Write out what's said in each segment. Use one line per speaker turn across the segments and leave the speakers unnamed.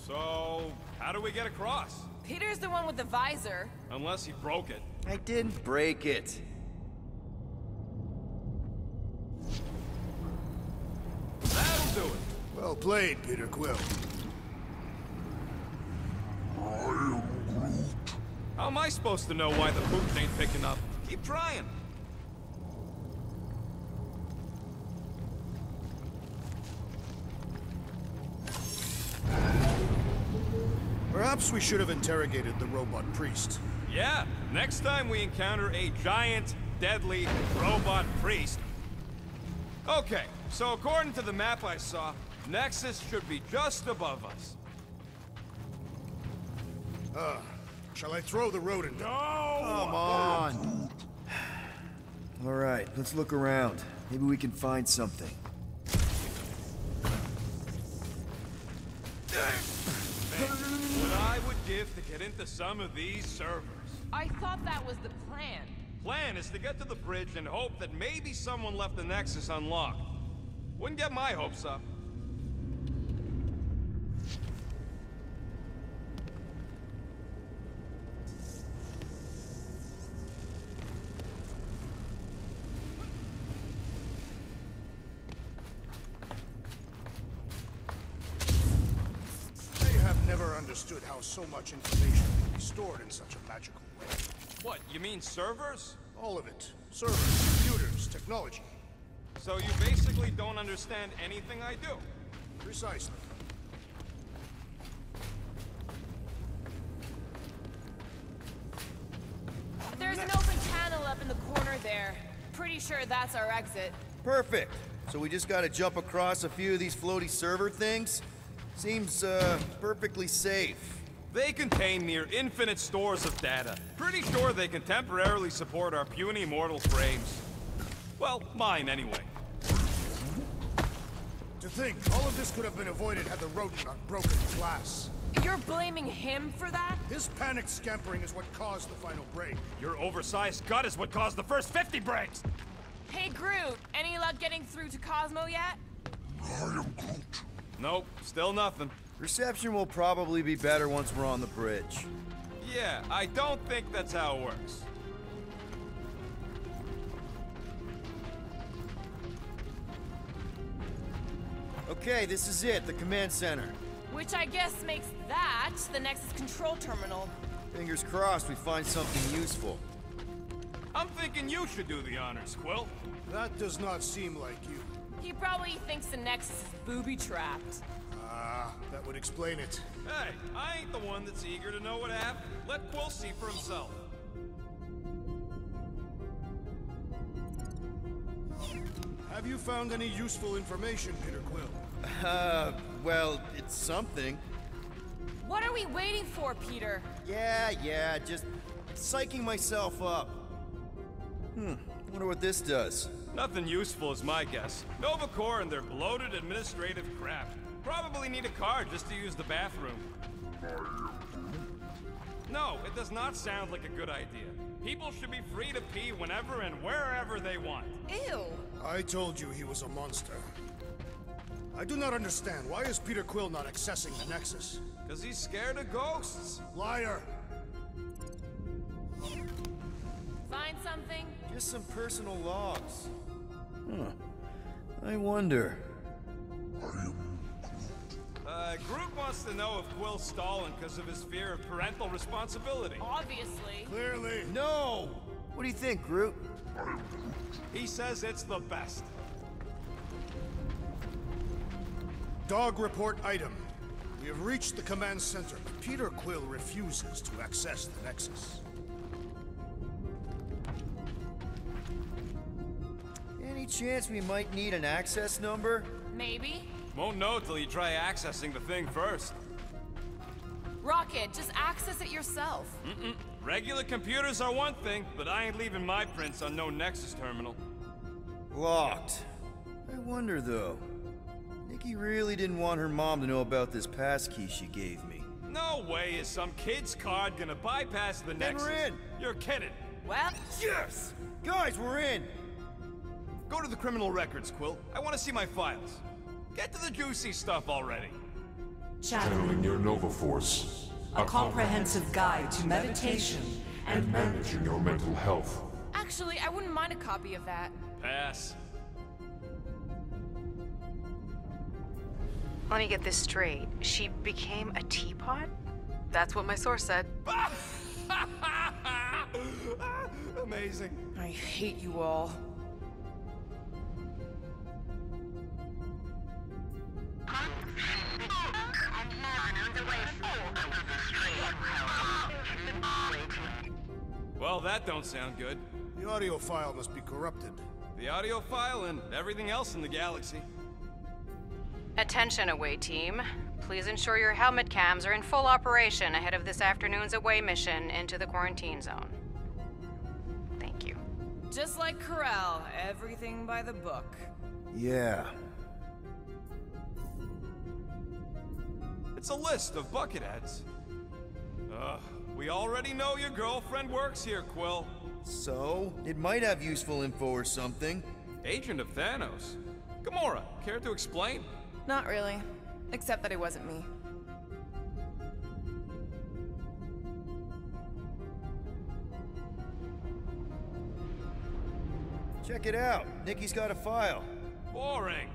So, how do we get across?
Peter's the one with the visor.
Unless he broke it.
I didn't break it.
That'll do it.
Well played, Peter Quill.
How am I supposed to know why the boots ain't picking up? Keep trying.
Perhaps we should have interrogated the robot priest.
Yeah, next time we encounter a giant, deadly robot priest. Okay, so according to the map I saw, Nexus should be just above us.
Shall I throw the rodent?
No!
Come on. All right, let's look around. Maybe we can find something.
What I would give to get into some of these servers.
I thought that was the plan.
Plan is to get to the bridge and hope that maybe someone left the Nexus unlocked. Wouldn't get my hopes up.
Never understood how so much information can be stored in such a magical way.
What, you mean servers?
All of it. Servers, computers, technology.
So you basically don't understand anything I do?
Precisely.
There's an open channel up in the corner there. Pretty sure that's our exit.
Perfect. So we just gotta jump across a few of these floaty server things? Seems, perfectly safe.
They contain near infinite stores of data. Pretty sure they can temporarily support our puny mortal frames. Well, mine anyway.
To think, all of this could have been avoided had the rodent not broken glass.
You're blaming him for that?
His panicked scampering is what caused the final break.
Your oversized gut is what caused the first 50 breaks!
Hey, Groot, any luck getting through to Cosmo yet?
Nope, still nothing.
Reception will probably be better once we're on the bridge.
Yeah, I don't think that's how it works.
Okay, this is it, the command center.
Which I guess makes that the Nexus control terminal.
Fingers crossed we find something useful.
I'm thinking you should do the honors, Quill.
That does not seem like you.
He probably thinks the Nexus is booby-trapped.
That would explain it.
Hey, I ain't the one that's eager to know what happened. Let Quill see for himself.
Have you found any useful information, Peter Quill?
Well, it's something.
What are we waiting for, Peter?
Yeah, just psyching myself up. Wonder what this does.
Nothing useful is my guess. Nova Corps and their bloated administrative crap. Probably need a card just to use the bathroom. No, it does not sound like a good idea. People should be free to pee whenever and wherever they want.
Ew.
I told you he was a monster. I do not understand. Why is Peter Quill not accessing the Nexus?
Because he's scared of ghosts.
Liar!
Find something?
Just some personal logs. I wonder.
Groot wants to know if Quill's stalling because of his fear of parental responsibility.
Obviously.
Clearly.
No! What do you think, Groot?
He says it's the best.
Dog report item. We have reached the command center, but Peter Quill refuses to access the Nexus.
Any chance we might need an access number?
Maybe.
Won't know till you try accessing the thing first.
Rocket, just access it yourself.
Regular computers are one thing, but I ain't leaving my prints on no Nexus terminal.
Locked. I wonder, though. Nikki really didn't want her mom to know about this passkey she gave me.
No way is some kid's card gonna bypass the
Then
Nexus.
we're in.
You're kidding.
Well,
Yes! Guys, we're in!
Go to the criminal records, Quill. I want to see my files. Get to the juicy stuff already.
Channeling your Nova Force.
A comprehensive guide to meditation
and managing your mental health.
Actually, I wouldn't mind a copy of that.
Pass.
Let me get this straight. She became a teapot? That's what my source said.
Amazing.
I hate you all.
Well, that don't sound good.
The audio file must be corrupted.
The audio file and everything else in the galaxy.
Attention, away team. Please ensure your helmet cams are in full operation ahead of this afternoon's away mission into the quarantine zone. Thank you.
Just like Corral, everything by the book.
Yeah.
It's a list of bucketheads. We already know your girlfriend works here, Quill.
So, it might have useful info or something.
Agent of Thanos. Gamora, care to explain?
Not really. Except that it wasn't me.
Check it out. Nikki's got a file.
Boring.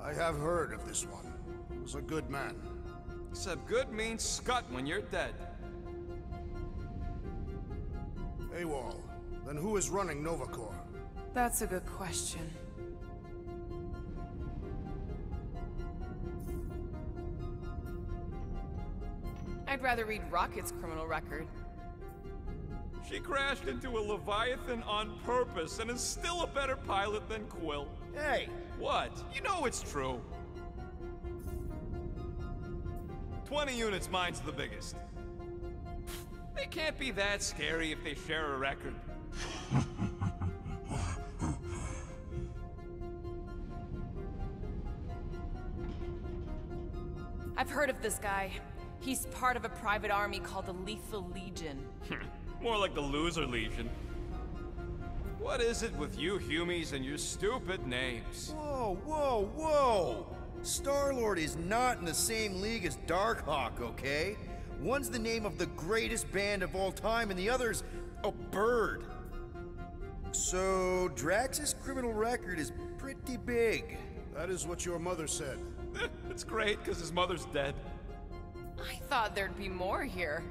I have heard of this one. He was a good man.
Except good means scut when you're dead.
AWOL. Then who is running Nova Corps?
That's a good question. I'd rather read Rocket's criminal record.
She crashed into a Leviathan on purpose and is still a better pilot than Quill.
Hey!
What? You know it's true. 20 units, mine's the biggest. They can't be that scary if they share a record.
I've heard of this guy. He's part of a private army called the Lethal Legion.
More like the Loser Legion. What is it with you Humies and your stupid names?
Whoa, whoa, whoa! Star-Lord is not in the same league as Darkhawk, okay? One's the name of the greatest band of all time, and the other's a bird. So, Drax's criminal record is pretty big.
That is what your mother said.
It's great, because his mother's dead.
I thought there'd be more here.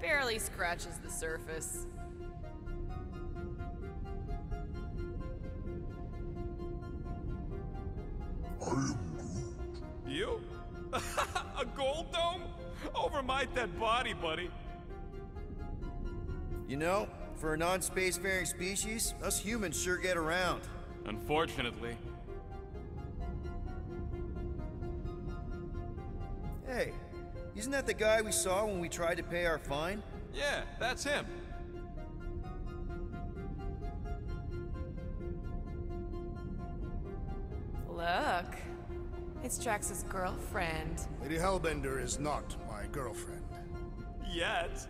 Barely scratches the surface.
You? A gold dome? Over my dead body, buddy.
You know, for a non-spacefaring species, us humans sure get around.
Unfortunately.
Hey, isn't that the guy we saw when we tried to pay our fine?
Yeah, that's him.
Look. It's Drax's girlfriend.
Lady Hellbender is not my girlfriend.
Yet.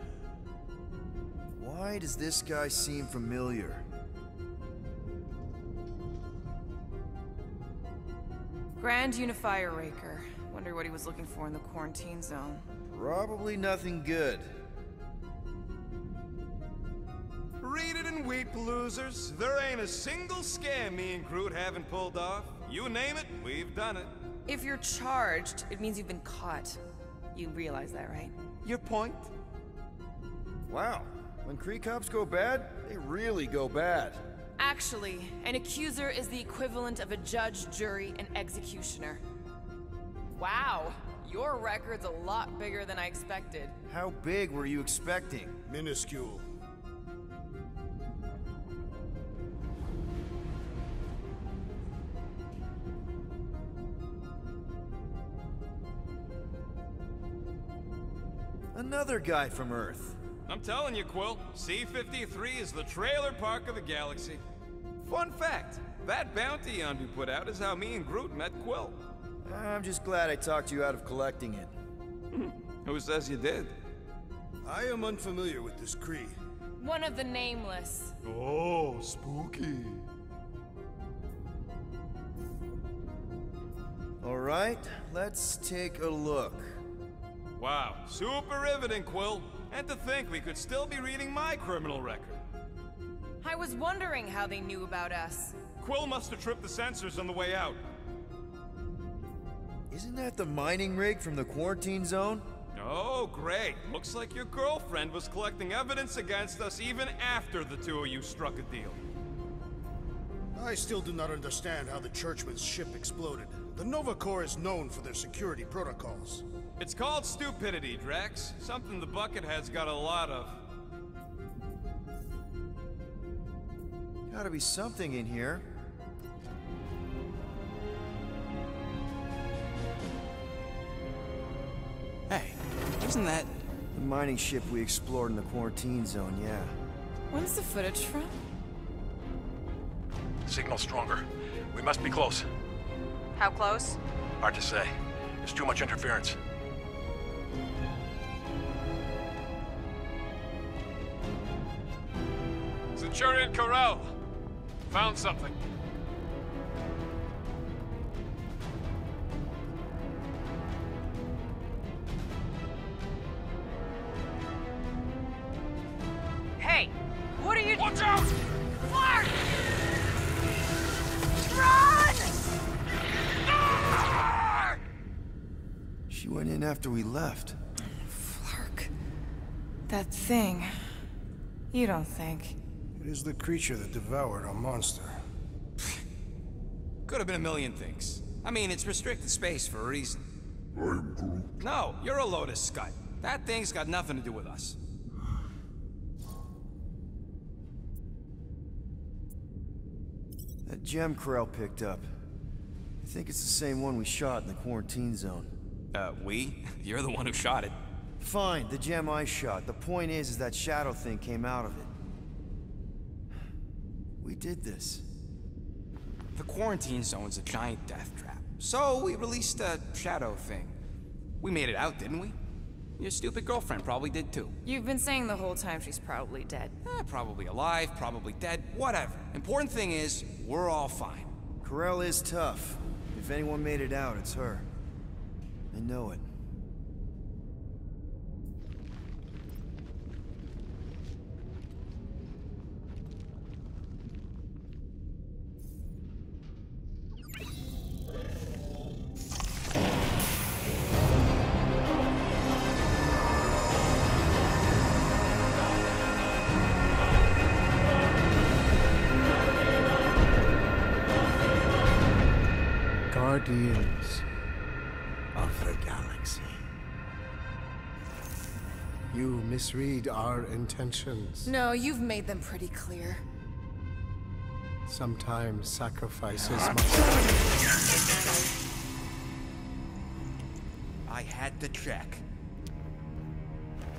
Why does this guy seem familiar?
Grand Unifier Raker. Wonder what he was looking for in the quarantine zone.
Probably nothing good.
Read it and weep, losers. There ain't a single scam me and Groot haven't pulled off. You name it, we've done it.
If you're charged, it means you've been caught. You realize that, right?
Your point?
Wow, when Kree cops go bad, they really go bad.
Actually, an accuser is the equivalent of a judge, jury, and executioner. Wow, your record's a lot bigger than I expected.
How big were you expecting?
Minuscule.
Another guy from Earth.
I'm telling you, Quill, C-53 is the trailer park of the galaxy. Fun fact, that bounty hunt we put out is how me and Groot met Quill.
I'm just glad I talked you out of collecting it.
Who says you did?
I am unfamiliar with this Kree.
One of the Nameless.
Oh,
spooky. All right, let's take a look.
Wow, super riveting, Quill. And to think we could still be reading my criminal record.
I was wondering how they knew about us.
Quill must have tripped the sensors on the way out.
Isn't that the mining rig from the quarantine zone?
Oh, great. Looks like your girlfriend was collecting evidence against us even after the two of you struck a deal.
I still do not understand how the Churchman's ship exploded. The Nova Corps is known for their security protocols.
It's called stupidity, Drax. Something the Buckethead's got a lot of.
Gotta be something in here.
Hey, isn't that...
The mining ship we explored in the quarantine zone, yeah.
When's the footage from?
Signal stronger. We must be close.
How close?
Hard to say. There's too much interference.
Centurion Corral! Found something.
Hey! What are you—
Watch out!
Clark! Run!
She went in after we left.
Flark. That thing. You don't think?
It is the creature that devoured our monster.
Could have been a million things. I mean, it's restricted space for a reason.
I'm Groot.
No, you're a Lotus Scud. That thing's got nothing to do with us.
That gem Corell picked up. I think it's the same one we shot in the quarantine zone.
We? You're the one who shot it.
Fine, the gem I shot. The point is that shadow thing came out of it. We did this.
The quarantine zone's a giant death trap. So we released a shadow thing. We made it out, didn't we? Your stupid girlfriend probably did too.
You've been saying the whole time she's probably dead.
Probably alive, probably dead, whatever. Important thing is, we're all fine.
Corell is tough. If anyone made it out, it's her. I know it.
Guardians of the Galaxy. You misread our intentions.
No, you've made them pretty clear.
Sometimes sacrifices
I had to check.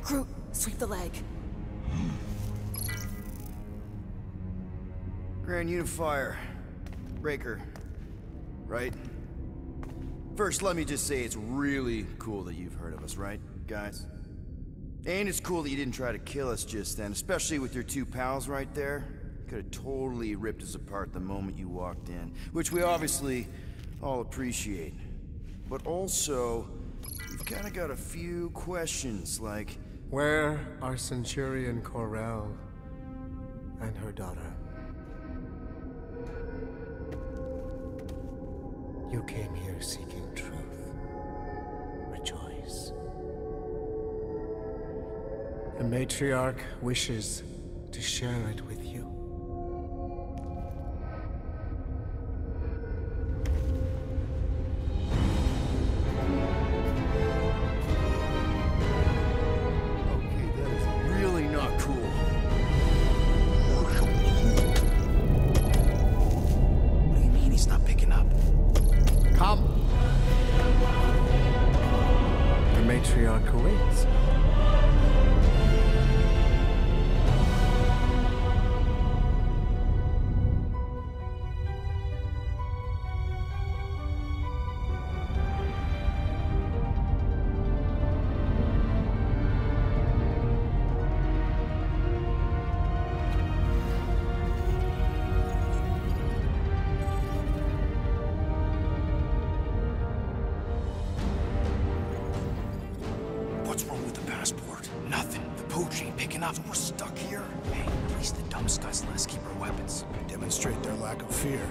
Groot, sweep the leg.
Grand Unifier. Breaker. Right? First, let me just say it's really cool that you've heard of us, right, guys? And it's cool that you didn't try to kill us just then, especially with your two pals right there. Could have totally ripped us apart the moment you walked in, which we obviously all appreciate. But also, we've kind of got a few questions, like...
Where are Centurion Corell and her daughter? You came here seeking truth. Rejoice. The matriarch wishes to share it with you.
Okay, that is really not cool.
What do you mean he's not picking up?
Come! The matriarch awaits.
enough.
So we're stuck here?
Hey, at least the dumb scuzzlers keep our weapons.
Demonstrate their lack of fear.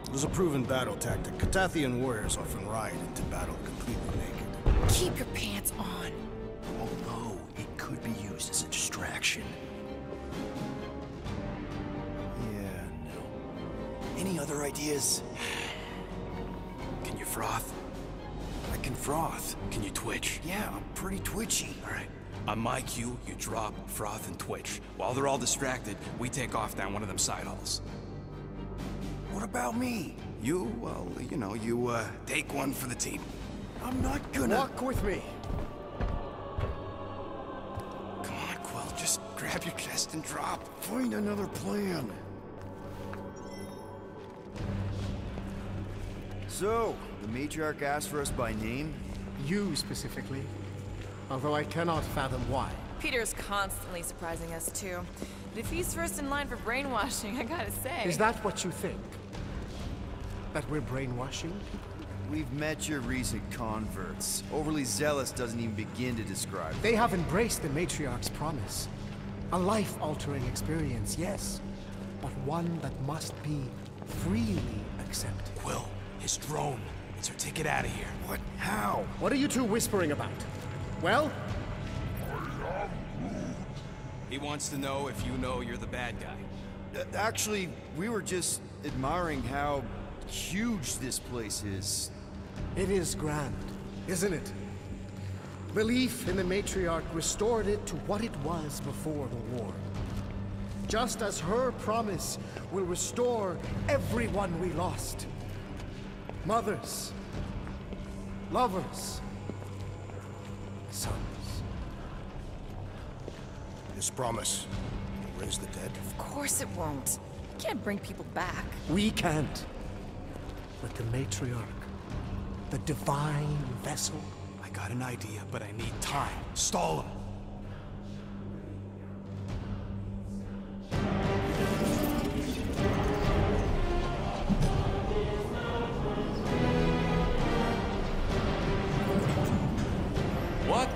It was a proven battle tactic. Katathian warriors often ride into battle completely naked.
Keep your pants on.
Although, it could be used as a distraction. Yeah, no. Any other ideas?
Can you froth?
I can froth.
Can you twitch?
Yeah, I'm pretty twitchy.
All right. On my cue, you drop, froth, and twitch. While they're all distracted, we take off down one of them side halls.
What about me?
You, well, you know, you, take one for the team.
I'm not gonna...
Walk with me.
Come on, Quill, just grab your chest and drop.
Find another plan. So, the matriarch asked for us by name?
You specifically. Although I cannot fathom why.
Peter's constantly surprising us, too. But if he's first in line for brainwashing, I gotta say...
Is that what you think? That we're brainwashing people?
We've met your recent converts. Overly zealous doesn't even begin to describe
They have embraced the matriarch's promise. A life-altering experience, yes. But one that must be freely accepted.
Quill, his drone. It's our ticket out of here.
What? How?
What are you two whispering about? Well?
He wants to know if you know you're the bad guy.
Actually, we were just admiring how huge this place is.
It is grand, isn't it? Belief in the matriarch restored it to what it was before the war. Just as her promise will restore everyone we lost. Mothers, lovers, sons.
His promise will raise the dead.
Of course it won't. You can't bring people back.
We can't. But the matriarch, the divine vessel.
I got an idea, but I need time. Stall him. What?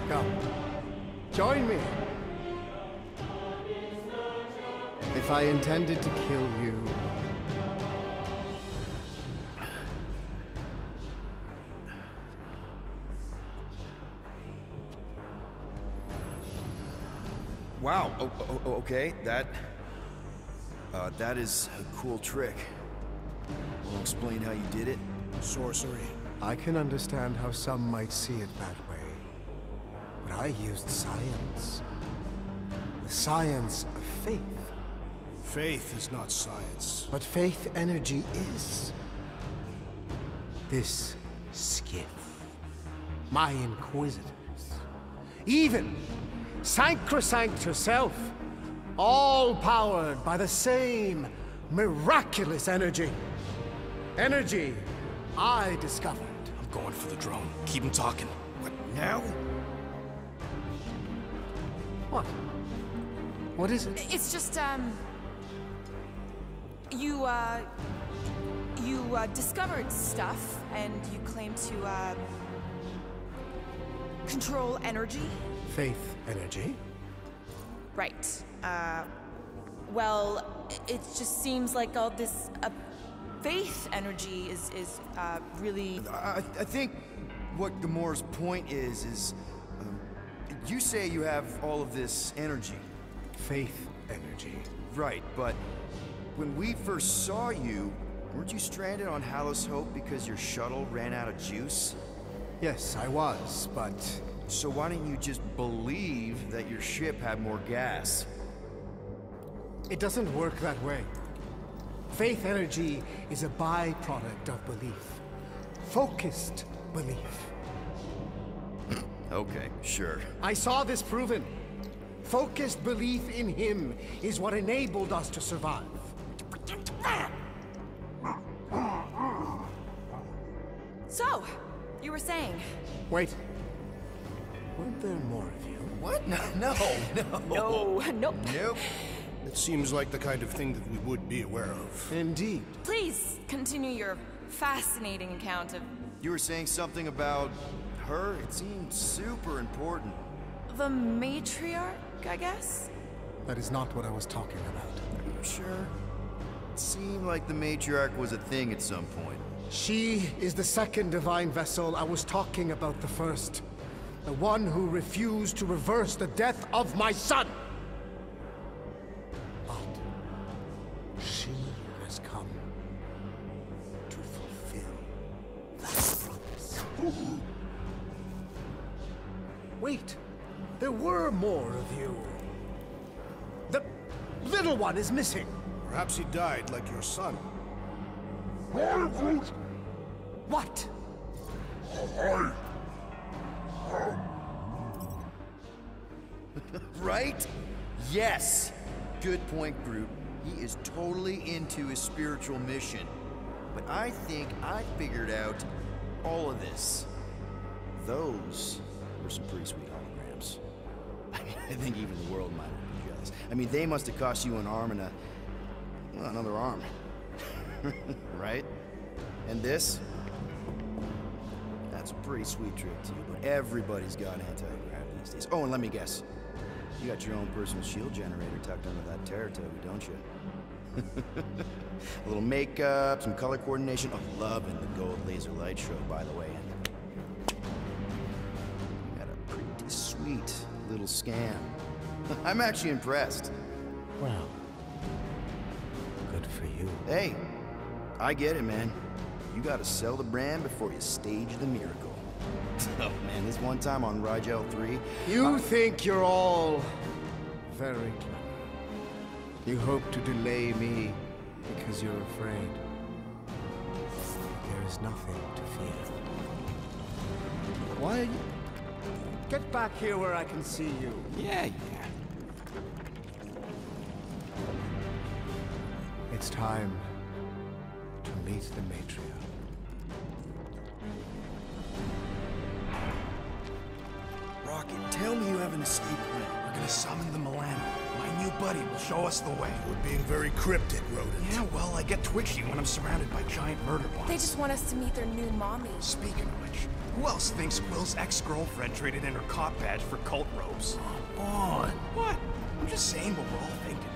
Come, join me. If I intended to kill you,
Wow, okay, that is a cool trick. Wanna explain how you did it?
Sorcery.
I can understand how some might see it that way. But I used science. The science of faith.
Faith is not science.
But faith energy is. This skiff. My inquisitors. Even Sacrosanct herself. All powered by the same miraculous energy. Energy I discovered.
I'm going for the drone. Keep him talking.
What, now?
What? What is it?
It's just, You discovered stuff, and you claim to, control energy?
Faith energy?
Right. Well, it just seems like all this, faith energy is really...
I think what Gamora's point is, you say you have all of this energy.
Faith energy.
Right, but when we first saw you, weren't you stranded on Hallows Hope because your shuttle ran out of juice?
Yes, I was, but...
So why didn't you just believe that your ship had more gas?
It doesn't work that way. Faith energy is a byproduct of belief. Focused belief.
Okay, sure.
I saw this proven. Focused belief in him is what enabled us to survive.
So, you were saying...
Wait. Weren't there more of you?
What? No.
No, nope.
Nope.
It seems like the kind of thing that we would be aware of.
Indeed.
Please, continue your fascinating account of...
You were saying something about her, it seemed super important.
The matriarch, I guess?
That is not what I was talking about.
Are you sure? It seemed like the matriarch was a thing at some point.
She is the second divine vessel. I was talking about the first. The one who refused to reverse the death of my son! But she has come to fulfill that promise. Wait! There were more of you. The little one is missing.
Perhaps he died like your son.
What?
Right? Yes! Good point, Groot. He is totally into his spiritual mission. But I think I figured out all of this. Those were some pretty sweet holograms. I think even the world might have been jealous. I mean, they must have cost you an arm and well, another arm. Right? And this? That's a pretty sweet trick too, but everybo's got anti-gravity these days. Oh, and let me guess. You got your own personal shield generator tucked under that Terratoga, don't you? A little makeup, some color coordination. Oh, loving the gold laser light show, by the way. And you got a pretty sweet little scam. I'm actually impressed.
Well, good for you.
Hey, I get it, man. You gotta sell the brand before you stage the miracle. Oh man, this one time on Rigel 3...
You think you're all very clever. You hope to delay me because you're afraid. There is nothing to fear. Why are you... Get back here where I can see you.
Yeah.
It's time to meet the matriarch.
Rocket, tell me you have an escape plan.
We're gonna summon the Milano. My new buddy will show us the way.
You're being very cryptic, Rodent.
Yeah, well, I get twitchy when I'm surrounded by giant murder bots.
They just want us to meet their new mommy.
Speaking of which, who else thinks Quill's ex-girlfriend traded in her cop badge for cult robes? Come on. What? I'm just saying what we're all thinking.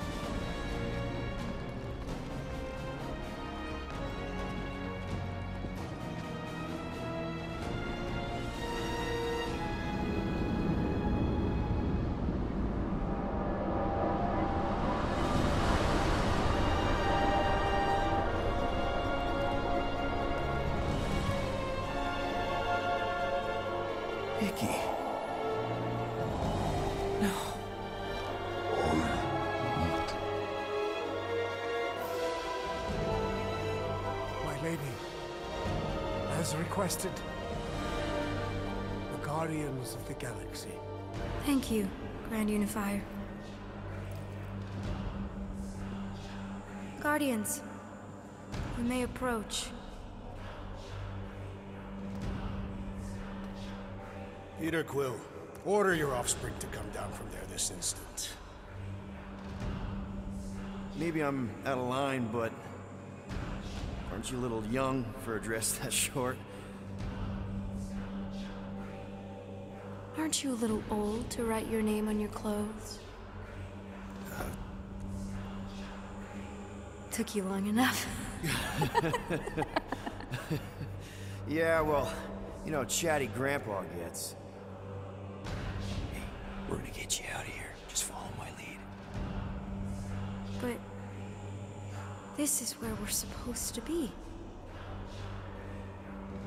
Mickey.
No.
My lady, as requested, the Guardians of the Galaxy.
Thank you, Grand Unifier. Guardians, you may approach.
Peter Quill, order your offspring to come down from there this instant.
Maybe I'm out of line, but aren't you a little young for a dress that short?
Aren't you a little old to write your name on your clothes? Took you long enough.
Yeah, well, you know, chatty grandpa gets. Hey, we're gonna get you out of here. Just follow my lead.
But this is where we're supposed to be.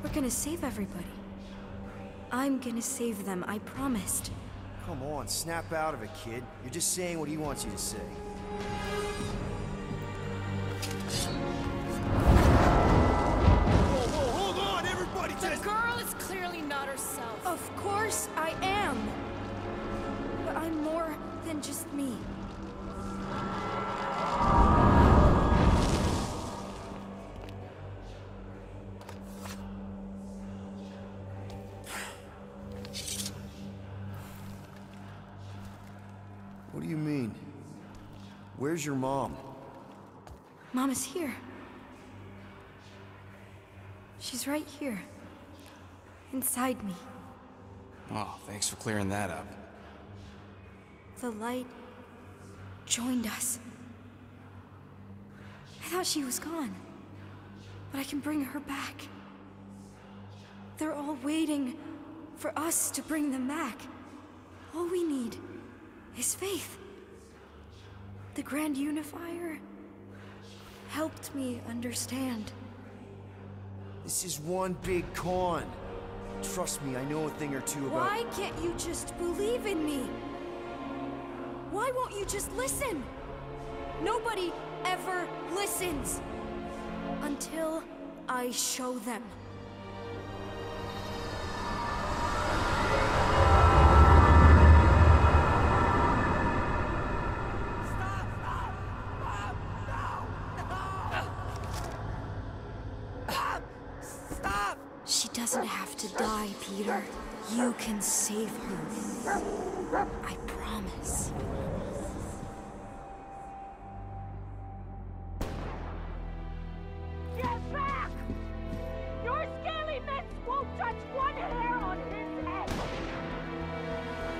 We're gonna save everybody. I'm gonna save them, I promised.
Come on, snap out of it, kid. You're just saying what he wants you to say.
Whoa, hold on, everybody!
The girl is clearly not herself.
Of course I am. But I'm more than just me.
What do you mean? Where's your mom?
Mama's here. She's right here. Inside me.
Oh, thanks for clearing that up.
The light joined us. I thought she was gone, but I can bring her back. They're all waiting for us to bring them back. All we need is faith. The Grand Unifier helped me understand.
This is one big con. Trust me, I know a thing or two about—
Why can't you just believe in me? Why won't you just listen? Nobody ever listens until I show them. She doesn't have to die, Peter. You can save her. I promise.
Get back! Your scaly mitts won't touch one hair on his head!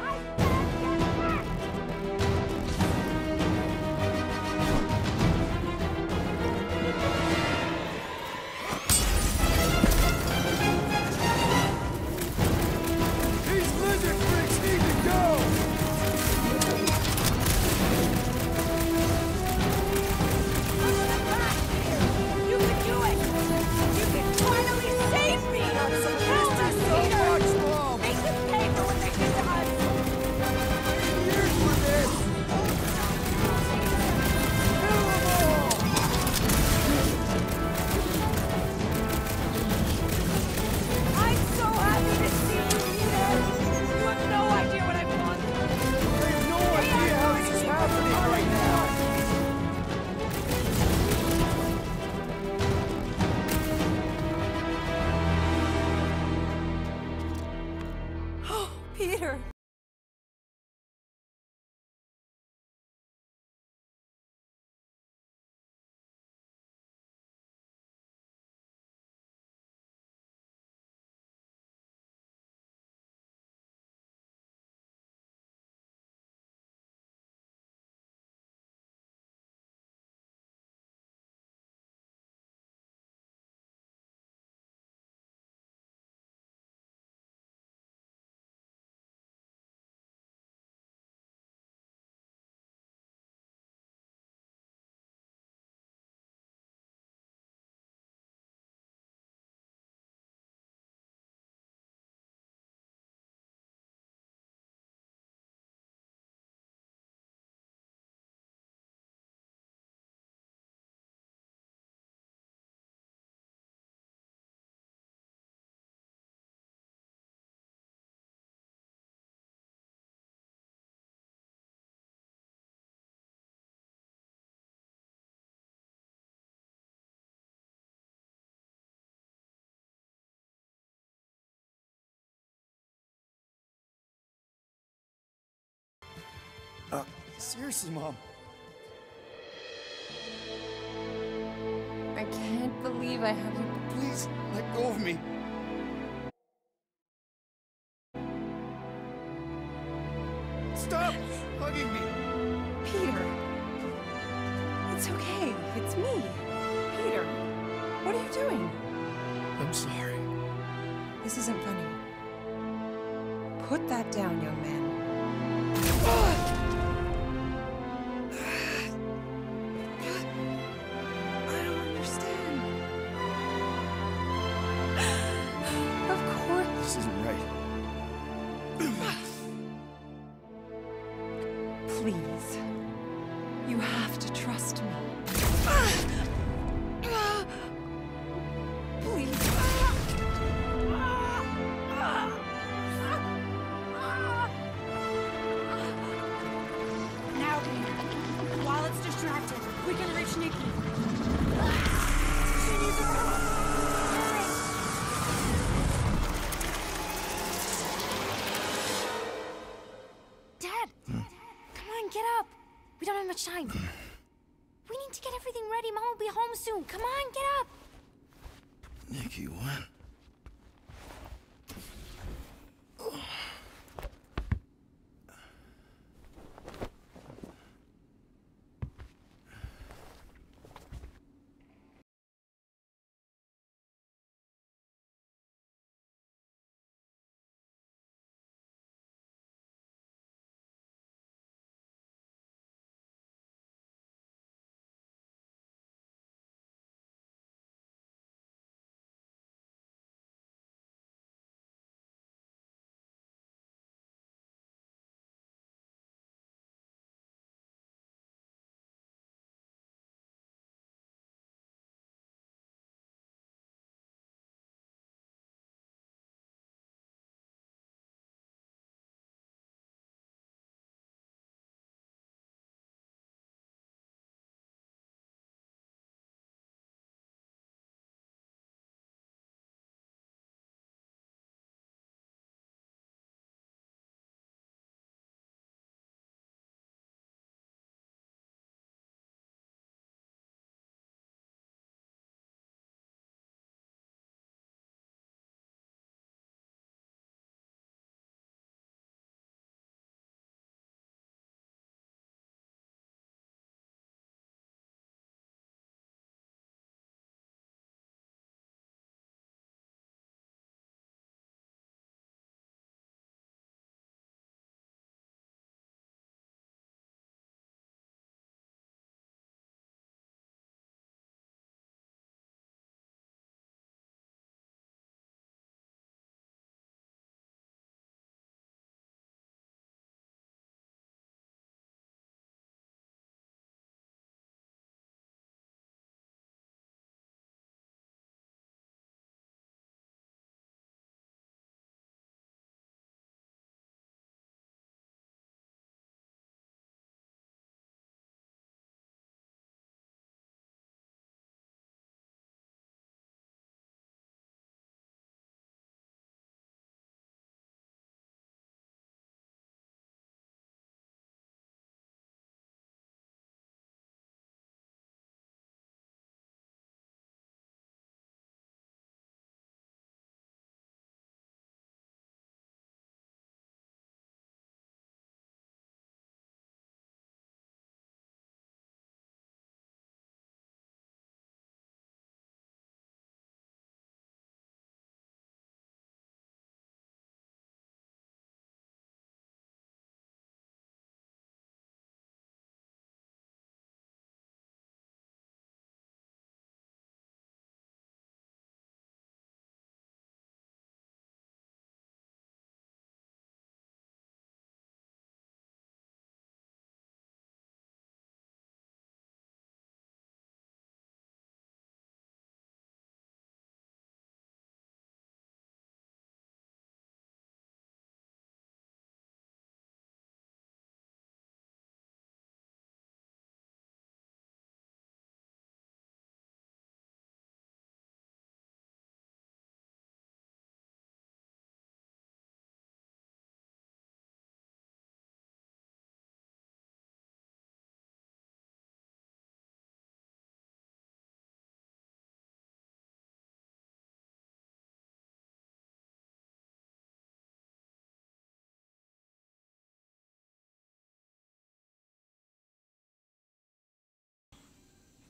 I said get back!
These lizard freaks need to go!
You can do it! You can finally save me! Help us, Peter! Make them pay for what they did to us!
Years for this! Kill them all!
I'm so happy to see you, Peter! You have no idea what I've gone through!
I have no idea how this is happening right now!
Oh, Peter!
Seriously, Mom.
I can't believe I have you.
Please, let go of me. Stop hugging me.
Peter! It's okay. It's me. Peter, what are you doing?
I'm sorry.
This isn't funny. Put that down, young man. I don't understand. Of course.
This isn't right.
Please. You have to trust me. Please.
Now, Peter, while it's distracted, we can reach Nikki. She needs our help. Dad! Come on, get up. We don't have much time. We need to get everything ready. Mom will be home soon. Come on, get up.
Nikki, what?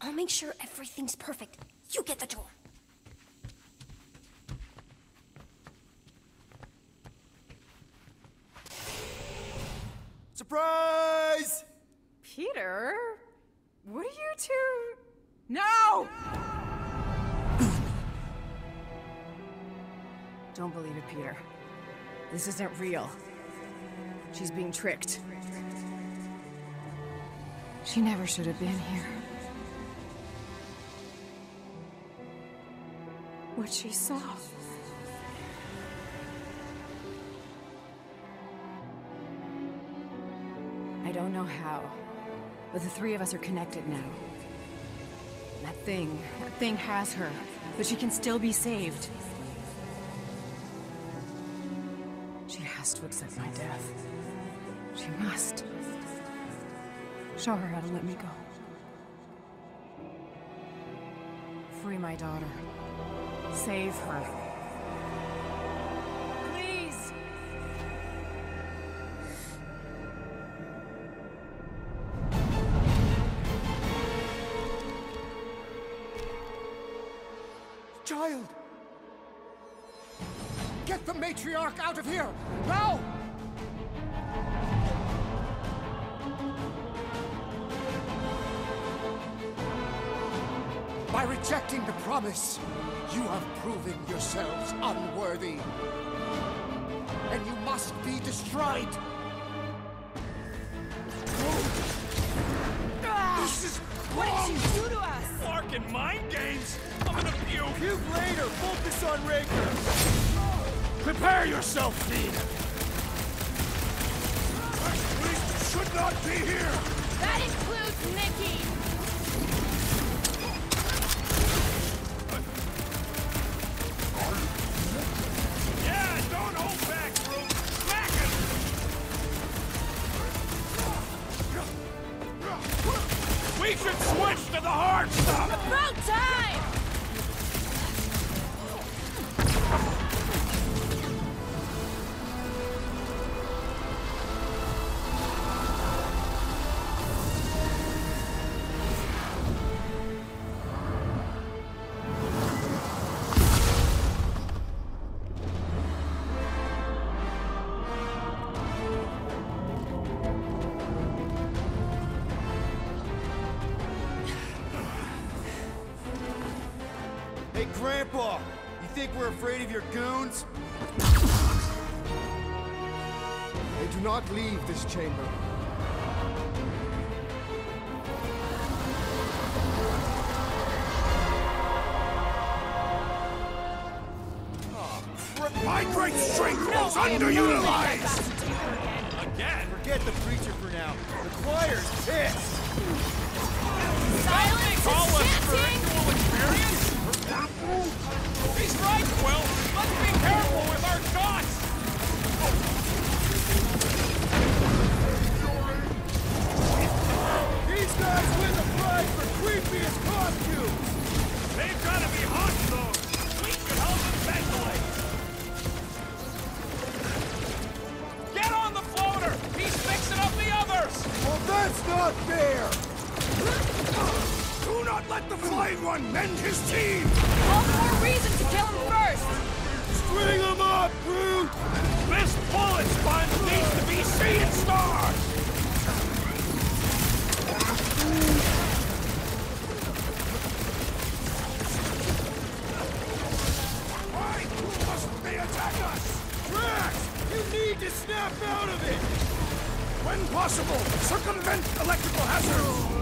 I'll make sure everything's perfect. You get the door.
Surprise!
Peter? What are you two... No! Don't believe it, Peter. This isn't real. She's being tricked. She never should have been here. What she saw. I don't know how, but the three of us are connected now. That thing has her, but she can still be saved. She has to accept my death. She must. Show her how to let me go. Free my daughter. Save her. Please!
Child! Get the matriarch out of here! Now! By rejecting the promise, you have proven yourselves unworthy. And you must be destroyed!
This is
What
wrong!
did she do to us?
Larkin mind games! I'm gonna puke!
Puke later! Focus on Raker!
Prepare yourself, Fiend! First priest should not be here!
That includes Nikki!
Yeah, don't hold back, Groot! Smack him! We should switch to the hard stuff!
About time!
Hey, Grandpa! You think we're afraid of your goons?
They do not leave this chamber.
My great strength was underutilized!
Again?
Forget the preacher for now. The choir's pissed!
Silence
Call
is
us
chanting!
spiritual experience? He's right, Quill! Let's be careful with our shots!
These guys win the prize for creepiest costumes!
They've gotta be hot, though! We should help them ventilate! Get on the floater! He's fixing up the others!
Well, that's not fair!
Do not let the Flying One mend his team!
All the more reason to kill him first!
String them up, Groot!
This bullet sponge needs to be seeing stars!
Why must they attack us?
Drax! You need to snap out of it!
When possible, circumvent electrical hazards!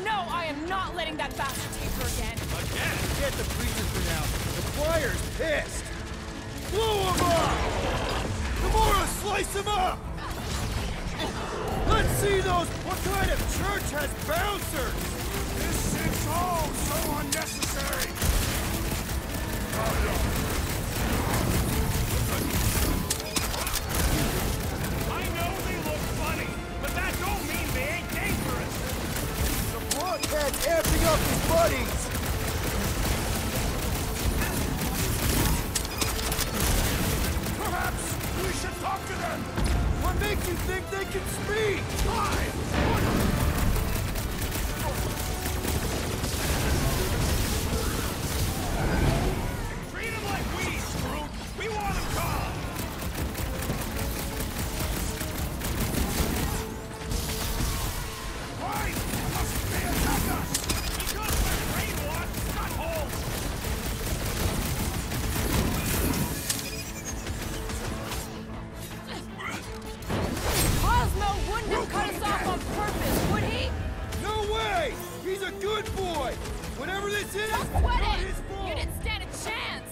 No, I am not letting that bastard take her again.
Again?
Forget the preacher for now. The choir's pissed! Blow them up! Gamora, slice them up! Let's see those! What kind of church has bouncers?
This is all so unnecessary!
I know they look funny, but that don't mean they ain't dangerous!
The blockhead guy's amping up his buddies!
Perhaps we should talk to them!
What makes you think they can speak?
Treat them like we, Scroot! We want them gone!
Why must they attack us?
Because my brain wants cut holes!
Cosmo wouldn't have cut us off on purpose, would he?
No way! He's a good boy! Whatever this is,
Don't
it's
sweat
not
it!
his fault!
You didn't stand a chance!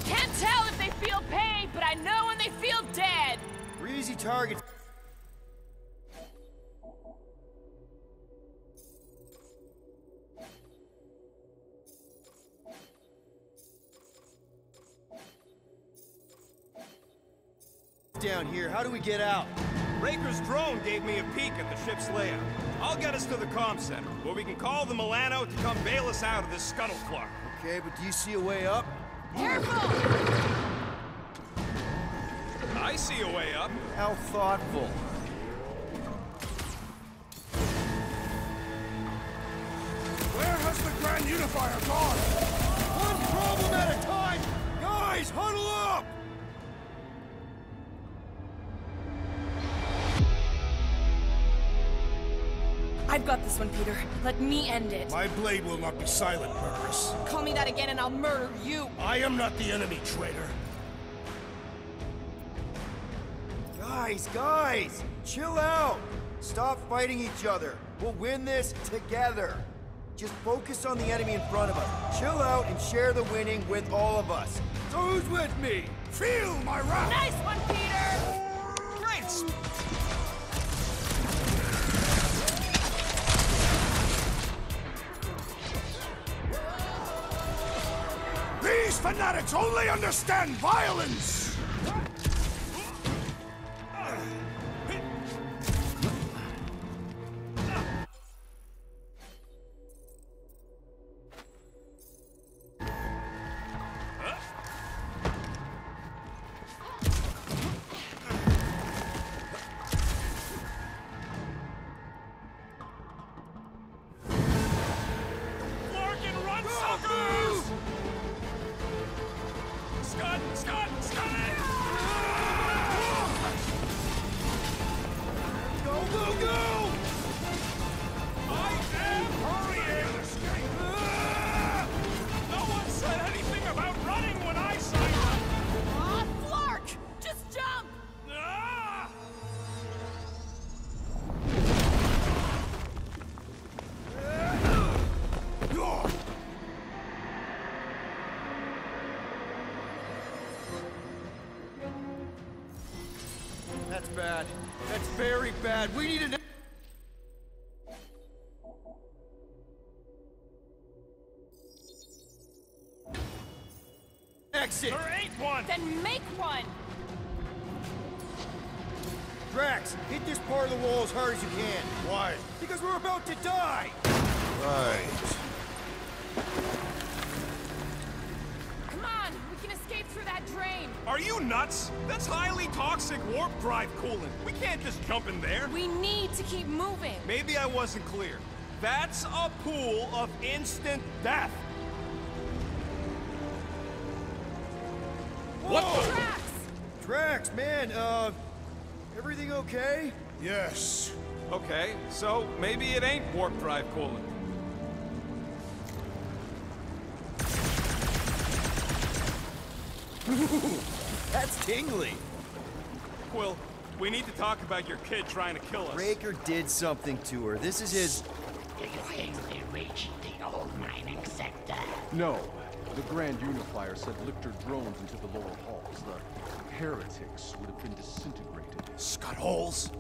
Can't tell if they feel pain, but I know when they feel dead!
We're easy targets. Down here, how do we get out?
Raker's drone gave me a peek at the ship's layout. I'll get us to the comm center, where we can call the Milano to come bail us out of this scuttleclark.
Okay, but do you see a way up?
Careful!
I see a way up.
How thoughtful.
Where has the Grand Unifier gone?
One problem at a time! Guys, huddle up!
I've got this one, Peter. Let me end it.
My blade will not be silent, murderess.
Call me that again and I'll murder you.
I am not the enemy, traitor.
Guys, chill out. Stop fighting each other. We'll win this together. Just focus on the enemy in front of us. Chill out and share the winning with all of us. So who's with me?
Feel my wrath!
Nice one, Peter!
Great!
These fanatics only understand violence!
Larkin, run, suckers! Scud!
Go, go, go!
I am hurrying! No one said anything about running when I signed up!
Aw, Flark! Just jump!
Ah!
That's bad. That's very bad. We need an... exit!
There ain't one!
Then make one!
Drax, hit this part of the wall as hard as you can.
Why?
Because we're about to die!
Right.
Come on, we can escape through that drain.
Are you nuts? That's highly toxic warp drive coolant. We can't just jump in there.
We need to keep moving.
Maybe I wasn't clear. That's a pool of instant death. What the?
Drax!
Drax, man, everything okay?
Yes.
Okay, so maybe it ain't warp drive coolant.
That's tingly.
Quill, we need to talk about your kid trying to kill us.
Raker did something to her. This is his...
Do you think they reached the old mining sector?
No. The Grand Unifier said Lictor drones into the lower halls. The heretics would have been disintegrated.
Scud holes.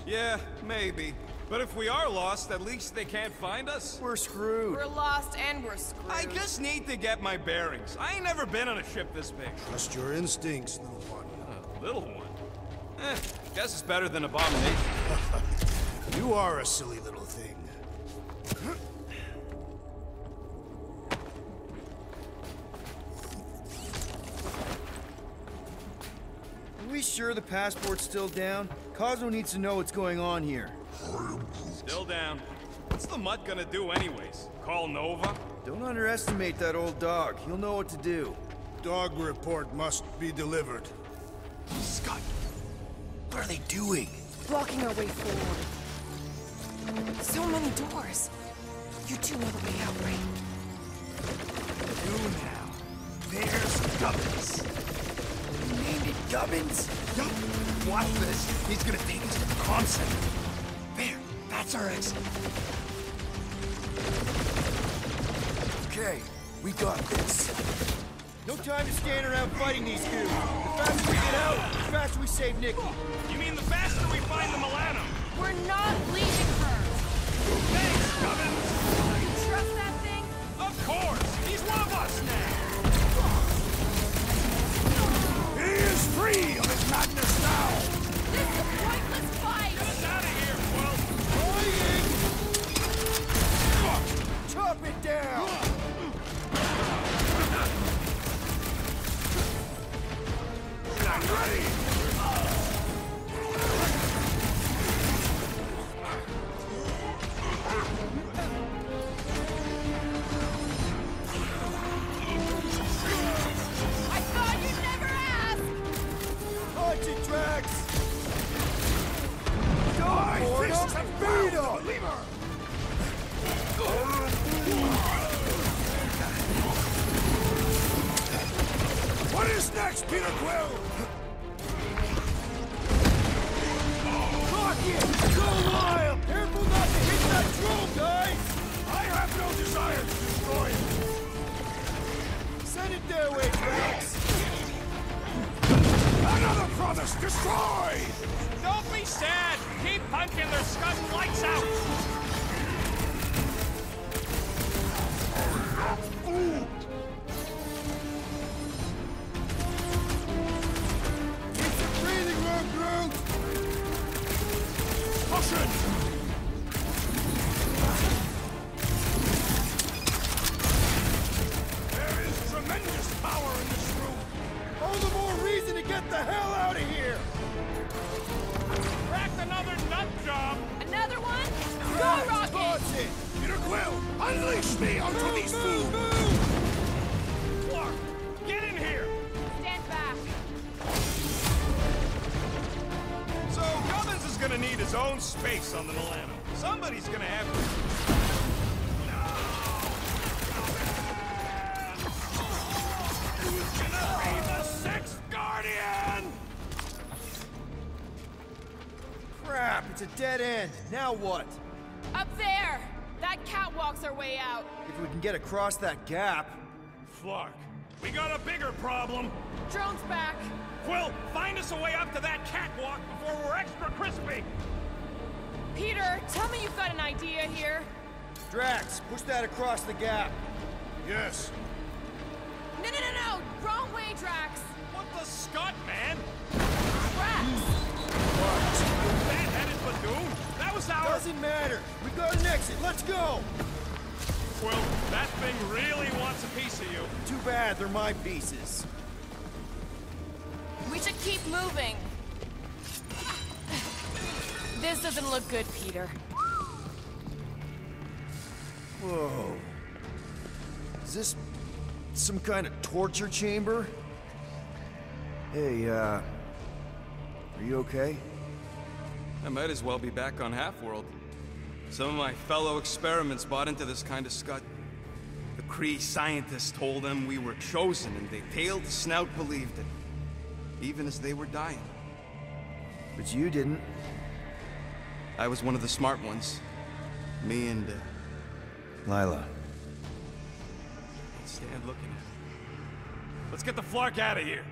Yeah, maybe. But if we are lost, at least they can't find us.
We're screwed.
We're lost and we're screwed.
I just need to get my bearings. I ain't never been on a ship this big.
Trust your instincts, little one.
Little one. Guess it's better than Abomination.
You are a silly little thing.
Are we sure the passport's still down? Cosmo needs to know what's going on here.
Still down. What's the mutt gonna do anyways? Call Nova?
Don't underestimate that old dog. He'll know what to do.
Dog report must be delivered.
Scott, what are they doing?
Blocking our way forward. So many doors. You two know the way out, right?
You now. There's Gubbins.
You named it Gubbins?
Yup. Watch this. He's gonna take us to the comm center. There. That's our exit.
Okay, we got this. No time to stand around fighting these dudes. The faster we get out, the faster we save Nikki.
You mean the faster we find the Milano?
We're not leaving her.
Thanks, Gubbins!
You trust that thing?
Of course! He's one of us now!
He is free of his madness now!
This is a pointless fight!
Get us out of here, Quill!
Chop it down!
I'm ready!
I thought you'd never ask!
Punch it, Drax!
My
Don't board
fists
him!
have
Beat
found
him!
the lever! What is next, Peter Quill?
Lock it! Go wild! Careful not to hit that drone, guys!
I have no desire to destroy it.
Send it their way, Drax!
Another promise destroyed!
Don't be sad! Keep punching their scud lights out!
Keep some breathing room, Groot!
Caution! There is tremendous power in this room!
All the more reason to get the hell out of here!
Cracked another nut job!
Another one? Go,
Drax,
Rocket!
launch it!
Peter Quill, unleash me onto these fools!
Clark, get in here!
Stand back.
So, Gubbins is gonna need his own space on the Milano. Somebody's gonna have to... Who's gonna be the sixth Guardian?
Crap, it's a dead end. Now what?
Up there! That catwalk's our way out.
If we can get across that gap...
Flark, we got a bigger problem.
Drone's back.
Quill, find us a way up to that catwalk before we're extra crispy.
Peter, tell me you've got an idea here.
Drax, push that across the gap.
Yes.
No! Wrong way, Drax!
What the scut, man?
Drax!
Bad-headed Badoon? That was our...
Doesn't matter. We got an exit. Let's go!
Quill, that thing really wants a piece of you.
Too bad they're my pieces.
We should keep moving. This doesn't look good, Peter.
Whoa. Is this some kind of torture chamber? Hey, are you okay?
I might as well be back on Half-World. Some of my fellow experiments bought into this kind of scut. The Kree scientists told them we were chosen, and they tailed the snout believed it. Even as they were dying.
But you didn't.
I was one of the smart ones. Me and,
Lila.
Can't stand looking at it. Let's get the Flark out of here.